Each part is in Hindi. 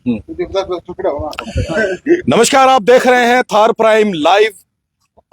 नमस्कार, आप देख रहे हैं थार प्राइम लाइव,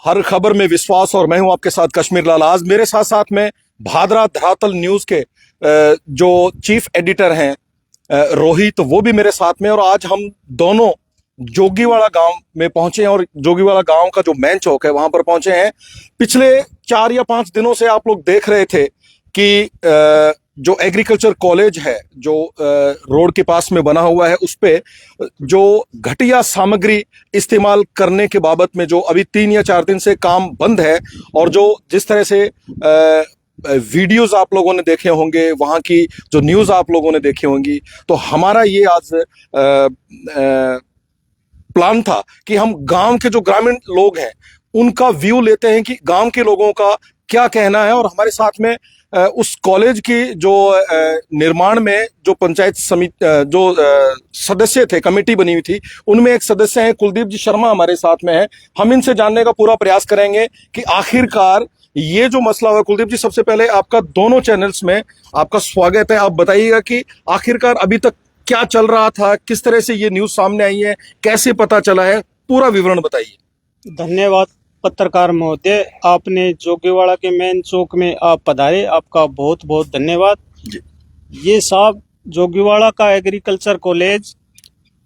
हर खबर में विश्वास। और मैं हूं आपके साथ कश्मीर लाल। आज मेरे साथ साथ में भादरा धरातल न्यूज के जो चीफ एडिटर हैं रोहित, वो भी मेरे साथ में। और आज हम दोनों जोगीवाड़ा गांव में पहुंचे हैं और जोगीवाड़ा गांव का जो मेन चौक है वहां पर पहुंचे हैं। पिछले 4 या 5 दिनों से आप लोग देख रहे थे कि जो एग्रीकल्चर कॉलेज है जो रोड के पास में बना हुआ है, उस पे जो घटिया सामग्री इस्तेमाल करने के बाबत में जो अभी 3 या 4 दिन से काम बंद है, और जो जिस तरह से वीडियोस आप लोगों ने देखे होंगे, वहाँ की जो न्यूज़ आप लोगों ने देखी होंगी, तो हमारा ये आज प्लान था कि हम गांव के जो ग्रामीण लोग हैं उनका व्यू लेते हैं कि गांव के लोगों का क्या कहना है। और हमारे साथ में उस कॉलेज की जो निर्माण में जो पंचायत समिति जो सदस्य थे, कमेटी बनी हुई थी, उनमें एक सदस्य हैं कुलदीप जी शर्मा, हमारे साथ में है। हम इनसे जानने का पूरा प्रयास करेंगे कि आखिरकार ये जो मसला हुआ। कुलदीप जी, सबसे पहले आपका दोनों चैनल्स में आपका स्वागत है। आप बताइएगा कि आखिरकार अभी तक क्या चल रहा था, किस तरह से ये न्यूज सामने आई है, कैसे पता चला है, पूरा विवरण बताइए। धन्यवाद पत्रकार महोदय, आपने जोगीवाड़ा के मेन चौक में आप पधारे, आपका बहुत बहुत धन्यवाद जी। ये साहब, जोगीवाड़ा का एग्रीकल्चर कॉलेज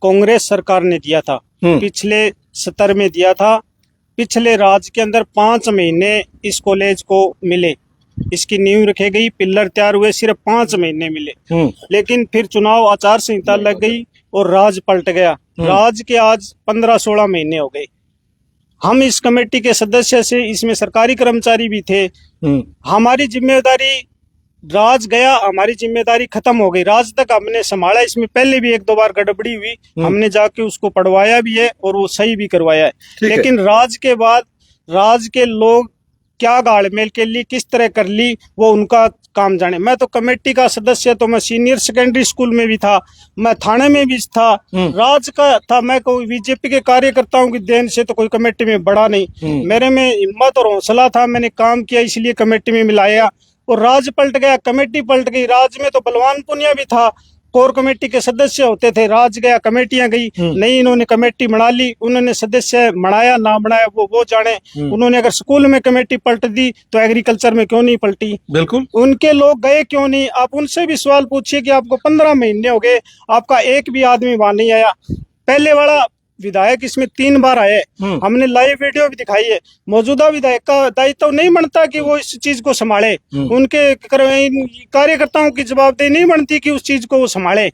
कांग्रेस सरकार ने दिया था, पिछले सत्र में दिया था। पिछले राज के अंदर 5 महीने इस कॉलेज को मिले, इसकी नींव रखी गई, पिल्लर तैयार हुए, सिर्फ 5 महीने मिले। लेकिन फिर चुनाव आचार संहिता लग गई और राज पलट गया। राज के आज 15-16 महीने हो गए। हम इस कमेटी के सदस्य से, इसमें सरकारी कर्मचारी भी थे। हमारी जिम्मेदारी, राज गया, हमारी जिम्मेदारी खत्म हो गई। राज तक हमने संभाला, इसमें पहले भी 1-2 बार गड़बड़ी हुई, हमने जाके उसको पढ़वाया भी है और वो सही भी करवाया है। लेकिन राज के बाद राज के लोग क्या गाड़मेल के लिए किस तरह कर ली, वो उनका काम जाने। मैं तो कमेटी का सदस्य, तो मैं सीनियर सेकेंडरी स्कूल में भी था, मैं थाने में भी था, राज का था। मैं कोई बीजेपी के कार्यकर्ताओं की देन से तो कोई कमेटी में बड़ा नहीं, मेरे में हिम्मत और हौसला था, मैंने काम किया, इसलिए कमेटी में मिलाया। और राज पलट गया, कमेटी पलट गई। राज में तो बलवान पुनिया भी था, कोर कमेटी के सदस्य होते थे। राज गया, कमेटियां गई, नहीं इन्होंने कमेटी बना ली। उन्होंने सदस्य बनाया ना बनाया वो जाने। उन्होंने अगर स्कूल में कमेटी पलट दी तो एग्रीकल्चर में क्यों नहीं पलटी? बिल्कुल, उनके लोग गए क्यों नहीं? आप उनसे भी सवाल पूछिए कि आपको 15 महीने हो गए, आपका एक भी आदमी वहां नहीं आया। पहले वाला विधायक इसमें 3 बार आए, हमने लाइव वीडियो भी दिखाई है। मौजूदा विधायक का दायित्व नहीं बनता कि वो इस चीज को संभाले, उनके कार्यकर्ताओं की जवाबदेही नहीं बनती कि उस चीज को वो संभाले।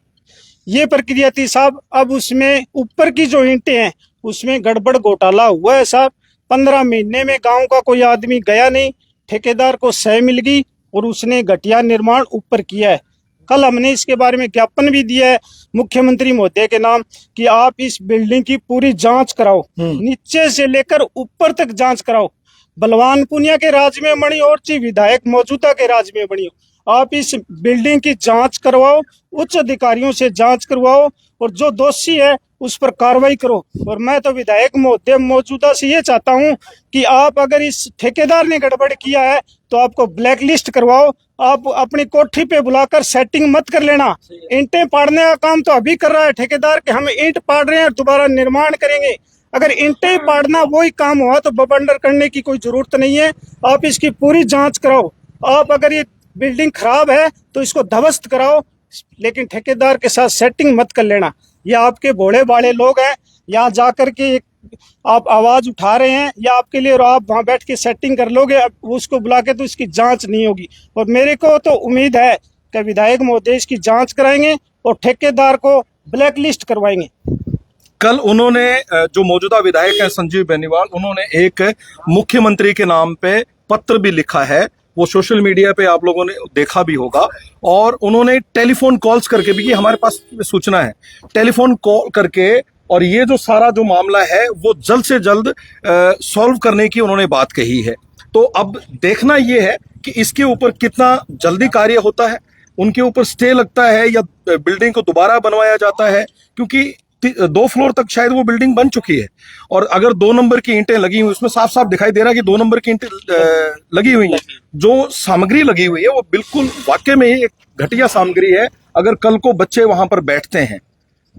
ये प्रक्रिया थी साहब। अब उसमें ऊपर की जो ईंटें हैं उसमें गड़बड़ घोटाला हुआ है साहब। 15 महीने में गाँव का कोई आदमी गया नहीं, ठेकेदार को सह मिल गई और उसने घटिया निर्माण ऊपर किया है। कल हमने इसके बारे में ज्ञापन भी दिया है मुख्यमंत्री महोदय के नाम कि आप इस बिल्डिंग की पूरी जांच कराओ, नीचे से लेकर ऊपर तक जांच कराओ। बलवान पुनिया के राज में बनी और चीफ विधायक मौजूदा के राज में बनी हो, आप इस बिल्डिंग की जांच करवाओ, उच्च अधिकारियों से जांच करवाओ और जो दोषी है उस पर कार्रवाई करो। और मैं तो विधायक महोदय मौजूदा से ये चाहता हूं कि आप अगर इस ठेकेदार ने गड़बड़ किया है तो आपको ब्लैक लिस्ट करवाओ। आप अपनी कोठी पे बुलाकर सेटिंग मत कर लेना। ईंटें पाड़ने का काम तो अभी कर रहा है ठेकेदार कि हम ईंट पाड़ रहे हैं और दोबारा निर्माण करेंगे। अगर ईंटें पाड़ना वही काम हुआ तो बबंडर करने की कोई जरूरत नहीं है। आप इसकी पूरी जांच कराओ। आप अगर ये बिल्डिंग खराब है तो इसको ध्वस्त कराओ, लेकिन ठेकेदार के साथ सेटिंग मत कर लेना। ये आपके भोले भाले लोग हैं, यहाँ जाकर के आप आवाज उठा रहे हैं या आपके लिए, और आप वहां बैठ के सेटिंग कर लोगे, उसको बुला के तो इसकी जांच नहीं होगी। और मेरे को तो उम्मीद है कि विधायक महोदय इसकी जांच कराएंगे और ठेकेदार को ब्लैक लिस्ट करवाएंगे। कल उन्होंने, जो मौजूदा विधायक हैं संजीव बेनीवाल, उन्होंने एक मुख्यमंत्री के नाम पे पत्र भी लिखा है, वो सोशल मीडिया पे आप लोगों ने देखा भी होगा। और उन्होंने टेलीफोन कॉल्स करके भी, ये हमारे पास सूचना है, टेलीफोन कॉल करके, और ये जो सारा जो मामला है वो जल्द से जल्द सॉल्व करने की उन्होंने बात कही है। तो अब देखना ये है कि इसके ऊपर कितना जल्दी कार्य होता है, उनके ऊपर स्टे लगता है या बिल्डिंग को दोबारा बनवाया जाता है, क्योंकि 2 फ्लोर तक शायद वो बिल्डिंग बन चुकी है। और अगर 2 नंबर की ईंटें लगी हुई, उसमें साफ साफ दिखाई दे रहा है कि 2 नंबर की ईंटें लगी हुई हैं। जो सामग्री लगी हुई है वो बिल्कुल वाकई में ही एक घटिया सामग्री है। अगर कल को बच्चे वहां पर बैठते हैं,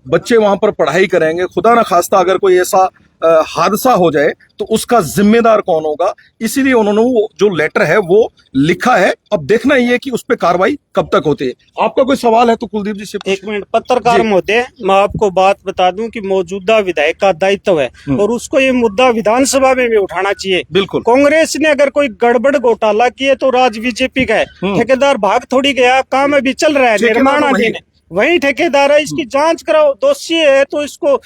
बच्चे वहां पर पढ़ाई करेंगे, खुदा ना खास्ता अगर कोई ऐसा हादसा हो जाए तो उसका जिम्मेदार कौन होगा। इसीलिए उन्होंने वो जो लेटर है वो लिखा है। अब देखना ही है कि उस पर कार्रवाई कब तक होती है। आपका कोई सवाल है तो कुलदीप जी से। एक मिनट, पत्रकार महोदय, मैं आपको बात बता दूं कि मौजूदा विधायक का दायित्व है और उसको ये मुद्दा विधानसभा में भी उठाना चाहिए। बिल्कुल। कांग्रेस ने अगर कोई गड़बड़ घोटाला किए तो राज बीजेपी का है। ठेकेदार भाग थोड़ी गया, काम अभी चल रहा है, निर्माणाधीन है, वही ठेकेदार है। इसकी जांच कराओ, दोषी है तो इसको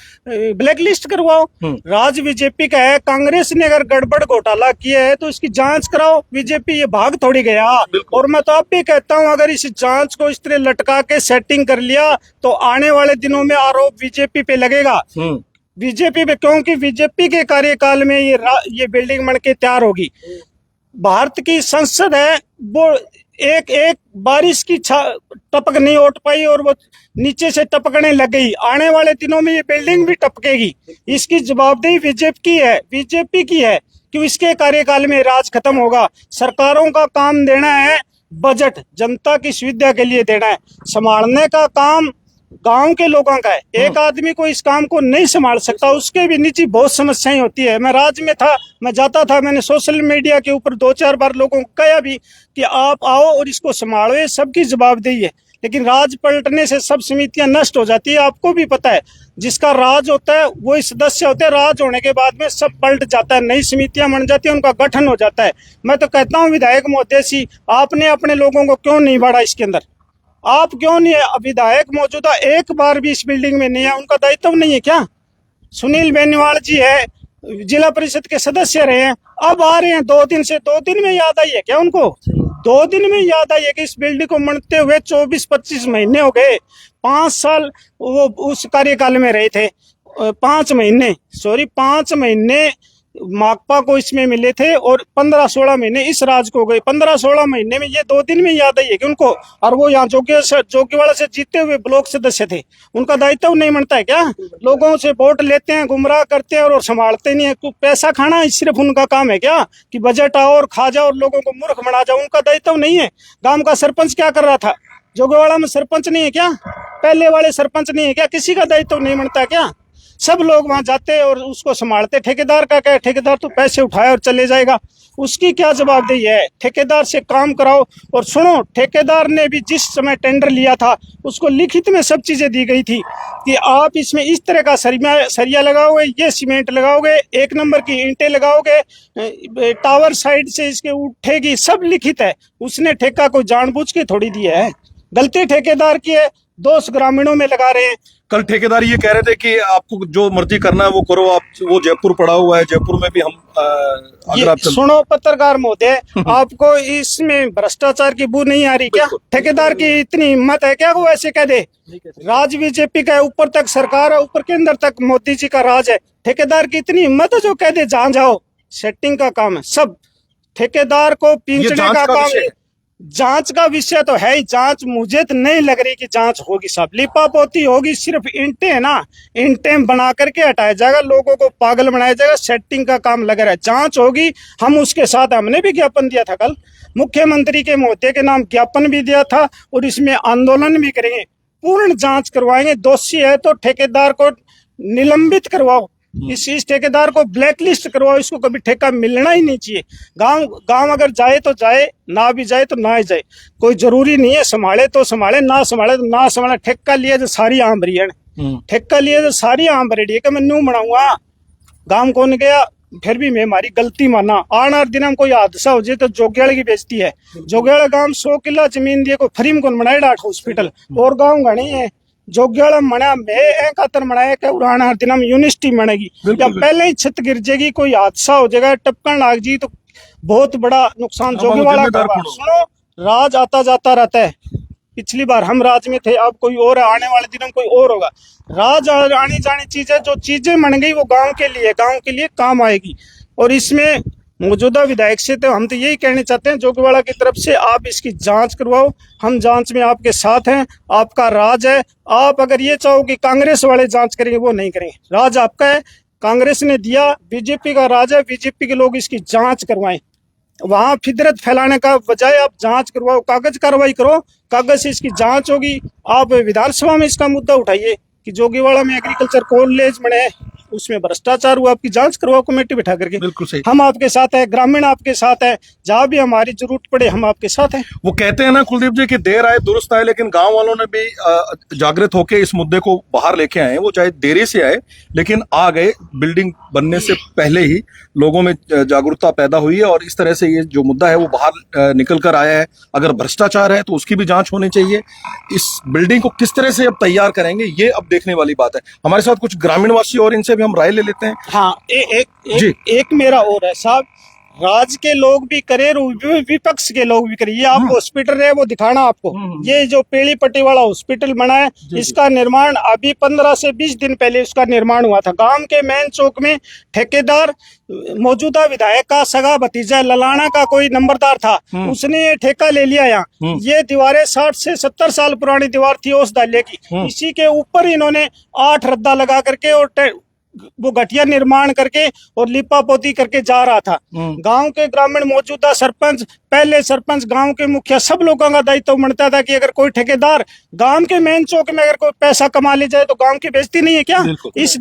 ब्लैकलिस्ट करवाओ। राज बीजेपी का है। कांग्रेस ने अगर गड़बड़ घोटाला किया है तो इसकी जांच कराओ। बीजेपी ये भाग थोड़ी गया। और मैं तो आप भी कहता हूं, अगर इस जांच को इस तरह लटका के सेटिंग कर लिया तो आने वाले दिनों में आरोप बीजेपी पे लगेगा। बीजेपी पे, क्योंकि बीजेपी के कार्यकाल में ये बिल्डिंग बन के तैयार होगी। भारत की संसद है, वो एक एक बारिश की टपक नहीं उठ पाई और वो नीचे से टपकने लग गई। आने वाले दिनों में ये बिल्डिंग भी टपकेगी। इसकी जवाबदेही बीजेपी की है कि इसके कार्यकाल में राज खत्म होगा। सरकारों का काम देना है बजट, जनता की सुविधा के लिए देना है। संभालने का काम गांव के लोगों का है। एक आदमी को इस काम को नहीं संभाल सकता, उसके भी निजी बहुत समस्याएं होती है। मैं राज्य में था, मैं जाता था, मैंने सोशल मीडिया के ऊपर 2-4 बार लोगों को कहा भी कि आप आओ और इसको संभालो, ये सबकी जवाबदेही है। लेकिन राज पलटने से सब समितियां नष्ट हो जाती है। आपको भी पता है, जिसका राज होता है वही सदस्य होते हैं। राज होने के बाद में सब पलट जाता है, नई समितियां बन जाती है, उनका गठन हो जाता है। मैं तो कहता हूँ विधायक महोदय जी, आपने अपने लोगों को क्यों नहीं बाढ़ा इसके अंदर? आप क्यों नहीं है? विधायक मौजूदा एक बार भी इस बिल्डिंग में नहीं है, उनका दायित्व नहीं है क्या? सुनील बेनीवाल जी है, जिला परिषद के सदस्य रहे हैं, अब आ रहे हैं 2 दिन से। 2 दिन में याद आई है क्या उनको? 2 दिन में याद आई है कि इस बिल्डिंग को बनते हुए 24-25 महीने हो गए। 5 साल वो उस कार्यकाल में रहे थे। 5 महीने माकपा को इसमें मिले थे और 15-16 महीने इस राज को गए। 15-16 महीने में ये 2 दिन में याद आई है कि उनको? और वो यहाँ जोगीवाड़ा से जीते हुए ब्लॉक सदस्य थे, उनका दायित्व नहीं बनता है क्या? लोगों से वोट लेते हैं, गुमराह करते हैं और संभालते नहीं है। पैसा खाना सिर्फ उनका काम है क्या? कि बजट आओ और खा जाओ और लोगों को मूर्ख बना जाओ, उनका दायित्व नहीं है। गांव का सरपंच क्या कर रहा था? जोगीवाड़ा में सरपंच नहीं है क्या? पहले वाले सरपंच नहीं है क्या? किसी का दायित्व नहीं बनता क्या? सब लोग वहां जाते और उसको संभालते। ठेकेदार का क्या है? ठेकेदार तो पैसे उठाए और चले जाएगा, उसकी क्या जवाबदेही है? ठेकेदार से काम कराओ। और सुनो, ठेकेदार ने भी जिस समय टेंडर लिया था उसको लिखित में सब चीजें दी गई थी कि आप इसमें इस तरह का सरिया लगाओगे, ये सीमेंट लगाओगे, 1 नंबर की ईंटें लगाओगे, टावर साइड से इसके उठेगी, सब लिखित है। उसने ठेका को जानबूझ के थोड़ी दिया है, गलती ठेकेदार की है, दोष ग्रामीणों में लगा रहे हैं। कल ठेकेदार ये कह रहे थे कि आपको जो मर्जी करना है वो करो, आप वो जयपुर पड़ा हुआ है, जयपुर में भी हम अगर आप सुनो पत्रकार महोदय, आपको इसमें भ्रष्टाचार की बू नहीं आ रही क्या? ठेकेदार की इतनी हिम्मत है क्या वो ऐसे कह दे? राज बीजेपी का है, ऊपर तक सरकार है, ऊपर केंद्र तक मोदी जी का राज है। ठेकेदार की इतनी हिम्मत है जो कह दे जहां जाओ। सेटिंग का काम है सब, ठेकेदार को पींचने का काम है। जांच का विषय तो है ही। जांच मुझे तो नहीं लग रही कि जांच होगी, सब लिपापोती होगी। सिर्फ ईंटें है ना, ईंटें बना करके हटाया जाएगा, लोगों को पागल बनाया जाएगा, सेटिंग का काम लग रहा है। जांच होगी, हम उसके साथ, हमने भी ज्ञापन दिया था कल, मुख्यमंत्री के महोदय के नाम ज्ञापन भी दिया था और इसमें आंदोलन भी करेंगे। पूर्ण जांच करवाएंगे, दोषी है तो ठेकेदार को निलंबित करवाओ, इस ठेकेदार को ब्लैकलिस्ट करवाओ, इसको कभी ठेका मिलना ही नहीं चाहिए। गांव अगर जाए तो जाए, ना भी जाए तो ना ही जाए, कोई जरूरी नहीं है। संभाले तो संभाले, ना संभाले तो ना संभाले। ठेका लिए तो सारी आम रही है, ठेका लिए तो सारी आम रेडी है कि मैं न्यू बनाऊंगा। गांव कौन गया, फिर भी मैं हमारी गलती माना। आना दिन हम कोई हादसा हो जाए तो जोगियाड़ा की बेइज्जती है। जोगियाड़ा गांव 100 किला जमीन दिए को फ्री में कौन बनाए डाट हॉस्पिटल, और गाँव घनी है। जोगियाड़ा मना में खातर मनाया कि उड़ाना दिन हम यूनिवर्सिटी बनेगी, या पहले ही छत गिर जाएगी, कोई हादसा हो जाएगा, टपकन लाग जी तो बहुत बड़ा नुकसान जोगियाड़ा का। सुनो, राज आता जाता रहता है। पिछली बार हम राज में थे, अब कोई और है, आने वाले दिनों में कोई और होगा। राज आनी जानी चीज है, जो चीजें बन गई वो गांव के लिए काम आएगी। और इसमें मौजूदा विधायक से तो हम तो यही कहना चाहते हैं, जोगीवाड़ा की तरफ से आप इसकी जांच करवाओ, हम जांच में आपके साथ हैं, आपका राज है। आप अगर ये चाहो कि कांग्रेस वाले जांच करेंगे, वो नहीं करेंगे। राज आपका है, कांग्रेस ने दिया, बीजेपी का राज है, बीजेपी के लोग इसकी जांच करवाएं। वहां फितरत फैलाने का बजाय आप जांच करवाओ, कागज कार्रवाई करो, कागज से इसकी जांच होगी। आप विधानसभा में इसका मुद्दा उठाइए, कि जोगीवाड़ा में एग्रीकल्चर कॉलेज बने, उसमें भ्रष्टाचार हुआ, आपकी जांच करवाओ कमेटी बिठा करके। बिल्कुल सही। हम आपके साथ है, ग्रामीण आपके साथ है, जहाँ भी हमारी जरूरत पड़े हम आपके साथ हैं। वो कहते हैं ना कुलदीप जी कि देर आए दुरुस्त आए, लेकिन गांव वालों ने भी जागृत होकर इस मुद्दे को बाहर लेके आए। वो चाहे देरी से आए लेकिन आ गए। बिल्डिंग बनने से पहले ही लोगों में जागरूकता पैदा हुई है और इस तरह से ये जो मुद्दा है वो बाहर निकल कर आया है। अगर भ्रष्टाचार है तो उसकी भी जांच होनी चाहिए। इस बिल्डिंग को किस तरह से अब तैयार करेंगे ये अब देखने वाली बात है। हमारे साथ कुछ ग्रामीणवासी और इनसे भी हम राय ले लेते हैं। हाँ, एक मेरा और है साहब, राज्य के लोग भी करे और विपक्ष के लोग भी करे। ये आप हॉस्पिटल है वो दिखाना आपको, ये जो पेड़ी पट्टी वाला हॉस्पिटल बना है, इसका निर्माण अभी 15 से 20 दिन पहले उसका निर्माण हुआ था। गांव के मेन चौक में ठेकेदार मौजूदा विधायक का सगा भतीजा ललाना का कोई नंबरदार था, उसने ये ठेका ले लिया। यहाँ ये दीवारें 60 से 70 साल पुरानी दीवार थी ओस दाले की, इसी के ऊपर इन्होंने 8 रद्दा लगा करके और वो घटिया निर्माण करके और लिपा पोती करके जा रहा था। गांव के ग्रामीण, मौजूदा सरपंच, पहले सरपंच, गांव के मुखिया, सब लोगों का दायित्व बनता था कि अगर कोई ठेकेदार गांव के मेन चौक में अगर कोई पैसा कमा ले जाए तो गांव की बेइज्जती नहीं है क्या? इस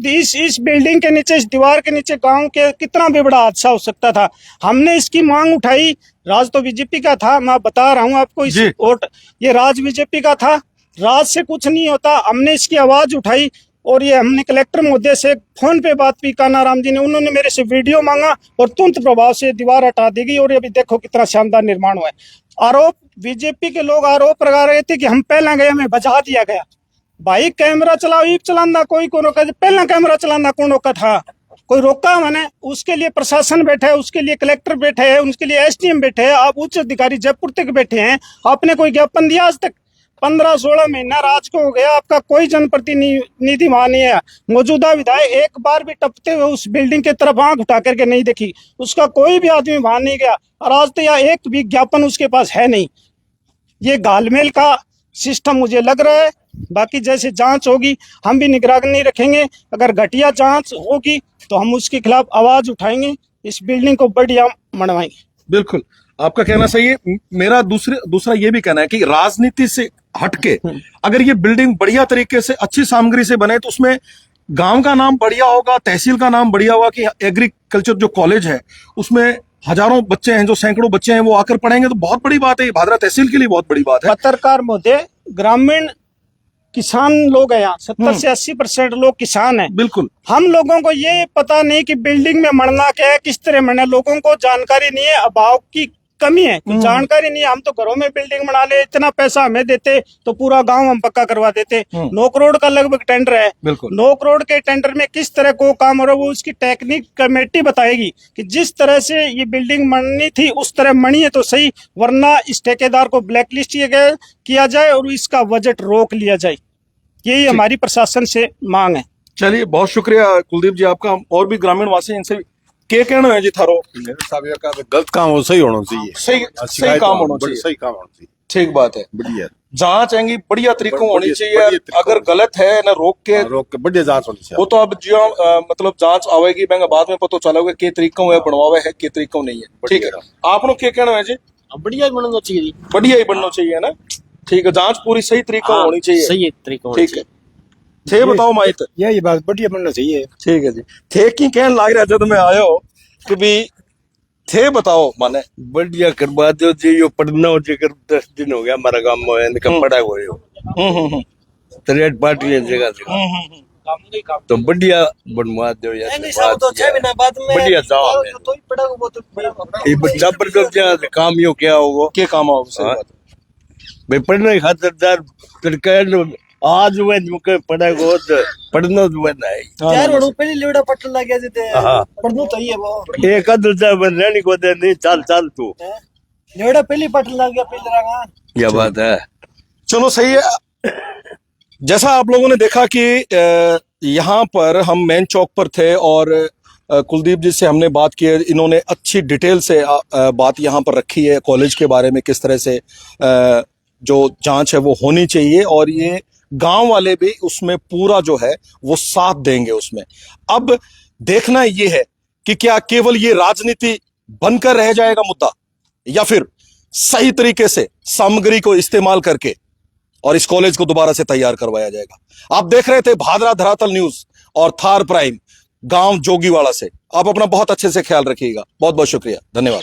बिल्डिंग के नीचे, इस दीवार के नीचे गांव के कितना भी बड़ा हादसा हो सकता था। हमने इसकी मांग उठाई। राज तो बीजेपी का था, मैं बता रहा हूँ आपको, इस वोट ये राज बीजेपी का था। राज से कुछ नहीं होता। हमने इसकी आवाज उठाई और ये हमने कलेक्टर महोदय से फोन पे बात की, कानाराम जी ने, उन्होंने मेरे से वीडियो मांगा और तुरंत प्रभाव से दीवार हटा दी गई। और ये अभी देखो कितना शानदार निर्माण हुआ है। आरोप बीजेपी के लोग आरोप लगा रहे थे कि हम पहला गए, हमें बचा दिया गया। भाई कैमरा चलाओ, एक चलाना कोई को रोका, पहला कैमरा चलाना कौन रोका था? कोई रोका मैंने? उसके लिए प्रशासन बैठा है, उसके लिए कलेक्टर बैठे हैं, उसके लिए एसडीएम बैठे हैं, आप उच्च अधिकारी जयपुर तक बैठे हैं। आपने कोई ज्ञापन दिया आज तक? 15-16 महीना राज को हो गया, आपका कोई जनप्रतिनिधि वहां नहीं है। मौजूदा विधायक एक बार भी टपते हुए उस बिल्डिंग की तरफ आंख उठा करके नहीं देखी, उसका कोई भी आदमी वहां नहीं गया। और आज तो यहाँ एक भी ज्ञापन उसके पास है नहीं। ये घालमेल का सिस्टम मुझे लग रहा है। बाकी जैसे जांच होगी हम भी निगरानी रखेंगे। अगर घटिया जांच होगी तो हम उसके खिलाफ आवाज उठाएंगे, इस बिल्डिंग को बढ़िया मनवाएंगे। बिल्कुल, आपका कहना सही है। मेरा दूसरा ये भी कहना है कि राजनीति से हटके अगर ये बिल्डिंग बढ़िया तरीके से अच्छी सामग्री से बने तो उसमें गांव का नाम बढ़िया होगा, तहसील का नाम बढ़िया होगा कि एग्रीकल्चर जो कॉलेज है उसमें हजारों बच्चे हैं, जो सैकड़ों बच्चे हैं वो आकर पढ़ेंगे तो बहुत बड़ी बात है। ये भादरा तहसील के लिए बहुत बड़ी बात है। पत्रकार महोदय, ग्रामीण किसान लोग हैं यहाँ, 70 से 80% लोग किसान हैं। बिल्कुल, हम लोगों को ये पता नहीं कि बिल्डिंग में मरना क्या है, किस तरह मरना, लोगों को जानकारी नहीं है, अभाव की कमी है, जानकारी नहीं है। हम तो घरों में बिल्डिंग बना ले, इतना पैसा हमें देते तो पूरा गांव हम पक्का करवा देते। 9 करोड़ का लगभग टेंडर है। 9 करोड़ के टेंडर में किस तरह को काम हो रहा है वो उसकी टेक्निक कमेटी बताएगी कि जिस तरह से ये बिल्डिंग बननी थी उस तरह बनी है तो सही, वरना इस ठेकेदार को ब्लैकलिस्ट किया जाए और इसका बजट रोक लिया जाए। यही हमारी प्रशासन से मांग है। चलिए, बहुत शुक्रिया कुलदीप जी आपका। और भी ग्रामीण वासी इनसे के कहना है जी थारो? गलत काम हो, सही होना चाहिए, सही काम होना चाहिए, सही काम होना चाहिए। ठीक बात है। बढ़िया जांच आएंगी, बढ़िया तरीकों होनी चाहिए। अगर गलत है ना रोक के बढ़िया जांच होनी चाहिए। वो तो अब जो मतलब जांच आवेगी, मैं बाद में पता चलेगा के तरीकों है बनवावे है, के तरीकों नहीं है। ठीक है, आप लोग क्या कहना है जी? बढ़िया बनना चाहिए, बढ़िया ही बनना चाहिए ना। ठीक है, जांच पूरी सही तरीकों होनी चाहिए। सही तरीकों। ठीक है, थे बताओ माहित, यही बात बढ़िया बनना चाहिए। ठीक है जी। थे की कहने लाग रहा जब मैं आयो कि भी थे बताओ माने बढ़िया करवा दो जी। यो पढ़ना हो जेकर 10 दिन हो गया हमारा गांव में, इनका पढ़ा हो रही हो 63 पार्टी है जगह जगह, तो बढ़िया बनवा दो यार। तो 6 महीना बाद में बढ़िया जाओ तो ही पड़ेगा वो तो। ये बच्चा पर जब जा काम यो क्या होगा, के काम आओ। सही बात है। भाई पढ़ने खातिरदार तड़का आज वे मुके पढ़ा गो पढ़ना तो बना है। यार वो पहले लेवड़ा पटल लग गया थे, पढ़नो तो ही है वो। एक अदल जा बन रहनी को दे नहीं, चल तू लेवड़ा पहले पटल लग गया पहले रंगा। क्या बात है। चलो सही है। जैसा आप लोगों ने देखा कि यहाँ पर हम मेन चौक पर थे और कुलदीप जी से हमने बात की। इन्होंने अच्छी डिटेल से बात यहाँ पर रखी है कॉलेज के बारे में, किस तरह से जो जांच है वो होनी चाहिए और ये गांव वाले भी उसमें पूरा जो है वो साथ देंगे उसमें। अब देखना ये है कि क्या केवल ये राजनीति बनकर रह जाएगा मुद्दा, या फिर सही तरीके से सामग्री को इस्तेमाल करके और इस कॉलेज को दोबारा से तैयार करवाया जाएगा। आप देख रहे थे भादरा धरातल न्यूज और थार प्राइम, गांव जोगीवाड़ा से। आप अपना बहुत अच्छे से ख्याल रखिएगा। बहुत बहुत शुक्रिया, धन्यवाद।